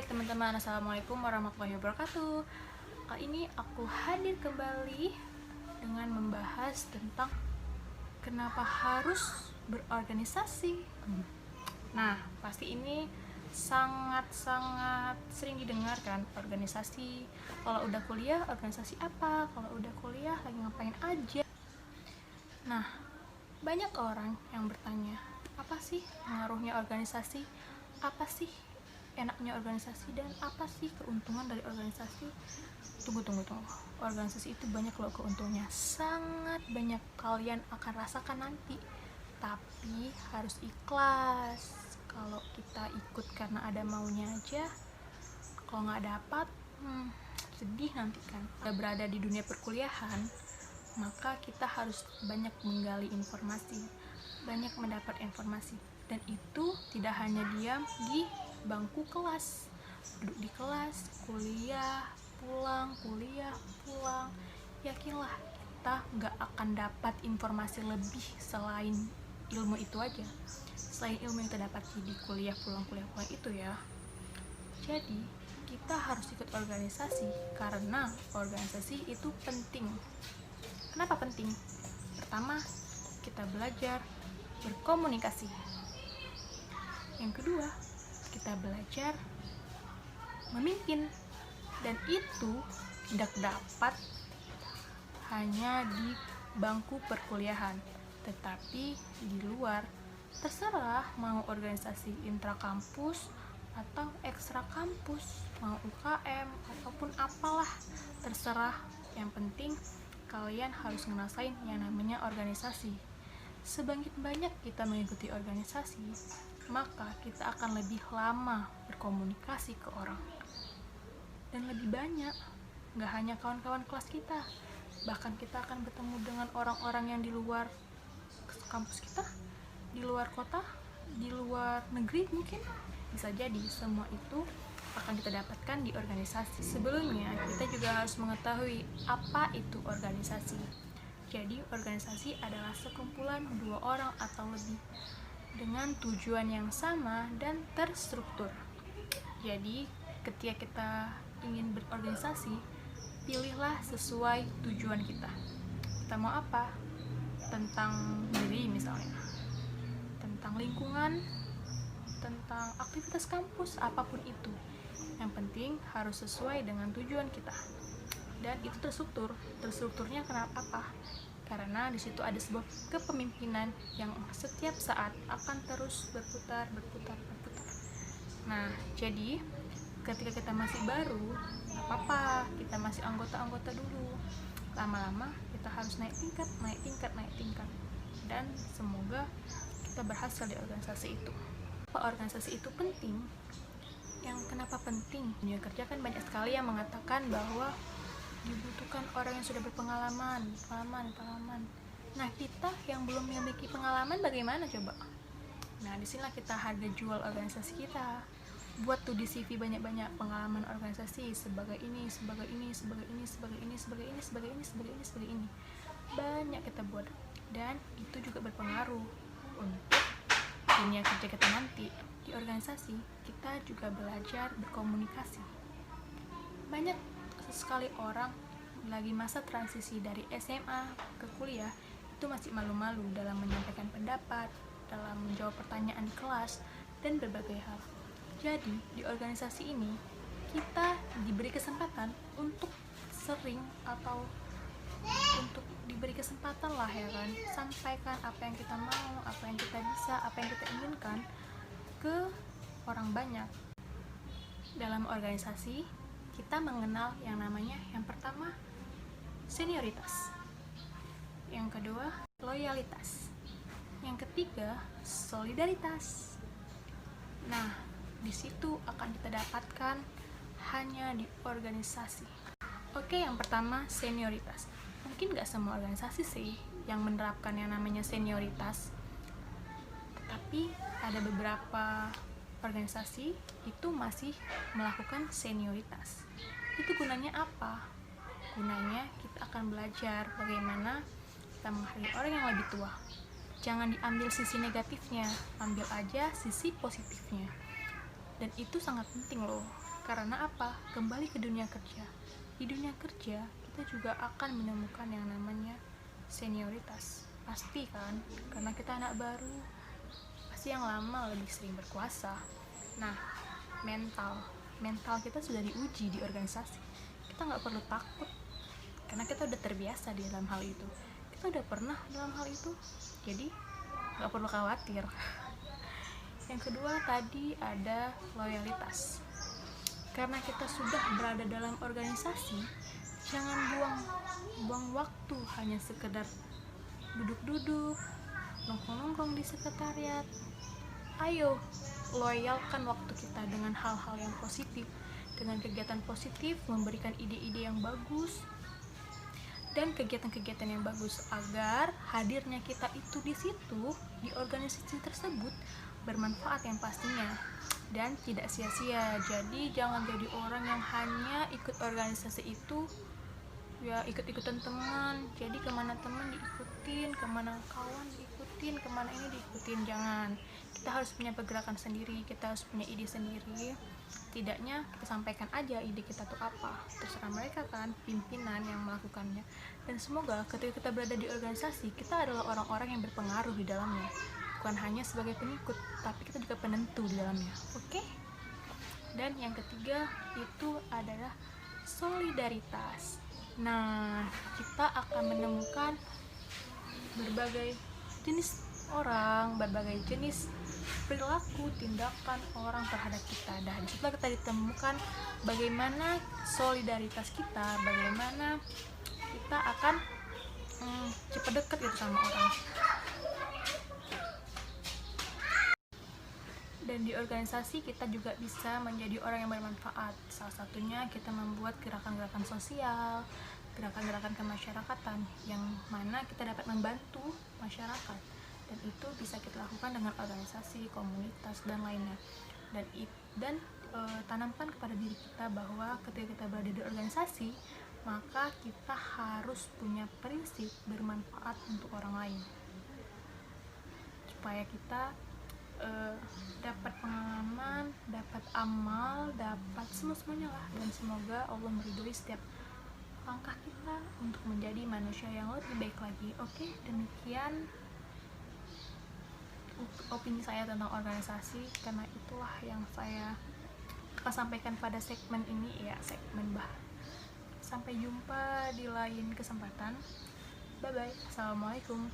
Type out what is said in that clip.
Hai teman-teman, assalamualaikum warahmatullahi wabarakatuh. Kali ini aku hadir kembali dengan membahas tentang kenapa harus berorganisasi. Nah, pasti ini sangat-sangat sering didengarkan organisasi. Kalau udah kuliah, organisasi apa? Kalau udah kuliah, lagi ngapain aja? Nah, banyak orang yang bertanya, apa sih pengaruhnya organisasi? Apa sih enaknya organisasi dan apa sih keuntungan dari organisasi? Tunggu. Organisasi itu banyak loh keuntungannya, sangat banyak, kalian akan rasakan nanti. Tapi harus ikhlas. Kalau kita ikut karena ada maunya aja, kalau nggak dapat, sedih nanti kan. Udah berada di dunia perkuliahan, maka kita harus banyak menggali informasi, banyak mendapat informasi. Dan itu tidak hanya diam di bangku kelas, duduk di kelas, kuliah, pulang, yakinlah kita nggak akan dapat informasi lebih selain ilmu itu aja, selain ilmu yang kita dapat di kuliah pulang itu ya. Jadi kita harus ikut organisasi karena organisasi itu penting. Kenapa penting? Pertama, kita belajar berkomunikasi. Yang kedua, kita belajar memimpin, dan itu tidak dapat hanya di bangku perkuliahan, tetapi di luar. Terserah mau organisasi intrakampus atau ekstra kampus, mau UKM ataupun apalah, terserah. Yang penting kalian harus ngerasain yang namanya organisasi. Semakin banyak kita mengikuti organisasi, maka kita akan lebih lama berkomunikasi ke orang, dan lebih banyak. Gak hanya kawan-kawan kelas kita, bahkan kita akan bertemu dengan orang-orang yang di luar kampus kita, di luar kota, di luar negeri mungkin. Bisa jadi semua itu akan kita dapatkan di organisasi. Sebelumnya kita juga harus mengetahui apa itu organisasi. Jadi organisasi adalah sekumpulan dua orang atau lebih dengan tujuan yang sama dan terstruktur. Jadi ketika kita ingin berorganisasi, pilihlah sesuai tujuan kita. Kita mau apa? Tentang diri misalnya, tentang lingkungan, tentang aktivitas kampus, apapun itu. Yang penting harus sesuai dengan tujuan kita. Dan itu terstruktur. Terstrukturnya kenapa apa? Karena di situ ada sebuah kepemimpinan yang setiap saat akan terus berputar. Nah, jadi ketika kita masih baru, nggak apa-apa, kita masih anggota dulu. Lama-lama kita harus naik tingkat. Dan semoga kita berhasil di organisasi itu. Apa organisasi itu penting? Yang kenapa penting? Dunia kerja kan banyak sekali yang mengatakan bahwa dibutuhkan orang yang sudah berpengalaman. Nah, kita yang belum memiliki pengalaman bagaimana coba? Nah, disinilah kita harga jual organisasi kita. Buat tuh di CV banyak-banyak pengalaman organisasi sebagai ini. Banyak kita buat, dan itu juga berpengaruh untuk dunia kerja kita nanti. Di organisasi kita juga belajar berkomunikasi. Banyak sekali orang lagi masa transisi dari SMA ke kuliah itu masih malu-malu dalam menyampaikan pendapat, dalam menjawab pertanyaan di kelas, dan berbagai hal. Jadi di organisasi ini kita diberi kesempatan untuk sering, atau untuk diberi kesempatan lah ya kan, sampaikan apa yang kita mau, apa yang kita bisa, apa yang kita inginkan ke orang banyak. Dalam organisasi kita mengenal yang namanya, yang pertama senioritas, yang kedua loyalitas, yang ketiga solidaritas. Nah, di situ akan kita dapatkan hanya di organisasi. Oke, yang pertama senioritas. Mungkin gak semua organisasi sih yang menerapkan yang namanya senioritas, tetapi ada beberapa organisasi itu masih melakukan senioritas. Itu gunanya apa? Gunanya kita akan belajar bagaimana kita menghargai orang yang lebih tua. Jangan diambil sisi negatifnya, ambil aja sisi positifnya. Dan itu sangat penting loh. Karena apa? Kembali ke dunia kerja. Di dunia kerja kita juga akan menemukan yang namanya senioritas. Pasti kan, karena kita anak baru, pasti yang lama lebih sering berkuasa. Nah, mental kita sudah diuji di organisasi. Kita nggak perlu takut karena kita udah terbiasa di dalam hal itu. Kita udah pernah dalam hal itu, jadi nggak perlu khawatir. Yang kedua tadi ada loyalitas. Karena kita sudah berada dalam organisasi, jangan buang waktu hanya sekedar duduk-duduk, nongkrong-nongkrong di sekretariat. Ayo, loyalkan waktu kita dengan hal-hal yang positif, dengan kegiatan positif, memberikan ide-ide yang bagus, dan kegiatan-kegiatan yang bagus agar hadirnya kita itu di situ, di organisasi tersebut, bermanfaat yang pastinya dan tidak sia-sia. Jadi jangan jadi orang yang hanya ikut organisasi itu ya ikut-ikutan teman, jadi kemana teman diikutin, kemana kawan diikutin, kemana ini diikutin. Jangan, kita harus punya pergerakan sendiri, kita harus punya ide sendiri. Tidaknya kita sampaikan aja ide kita tuh apa, terserah mereka kan, pimpinan yang melakukannya. Dan semoga ketika kita berada di organisasi, kita adalah orang-orang yang berpengaruh di dalamnya, bukan hanya sebagai pengikut, tapi kita juga penentu di dalamnya. Oke? Dan yang ketiga itu adalah solidaritas. Nah, kita akan menemukan berbagai jenis orang, berbagai jenis perilaku, tindakan orang terhadap kita. Dan setelah kita ditemukan bagaimana solidaritas kita, bagaimana kita akan cepat dekat gitu sama orang. Dan di organisasi kita juga bisa menjadi orang yang bermanfaat. Salah satunya kita membuat gerakan-gerakan sosial, gerakan-gerakan kemasyarakatan yang mana kita dapat membantu masyarakat. Dan itu bisa kita lakukan dengan organisasi, komunitas, dan lainnya. Dan tanamkan kepada diri kita bahwa ketika kita berada di organisasi, maka kita harus punya prinsip bermanfaat untuk orang lain, supaya kita dapat pengalaman, dapat amal, dapat semuanya lah. Dan semoga Allah meridhoi setiap langkah kita untuk menjadi manusia yang lebih baik lagi. Oke, demikian opini saya tentang organisasi, karena itulah yang saya akan sampaikan pada segmen ini ya, segmen Sampai jumpa di lain kesempatan. Bye bye. Assalamualaikum.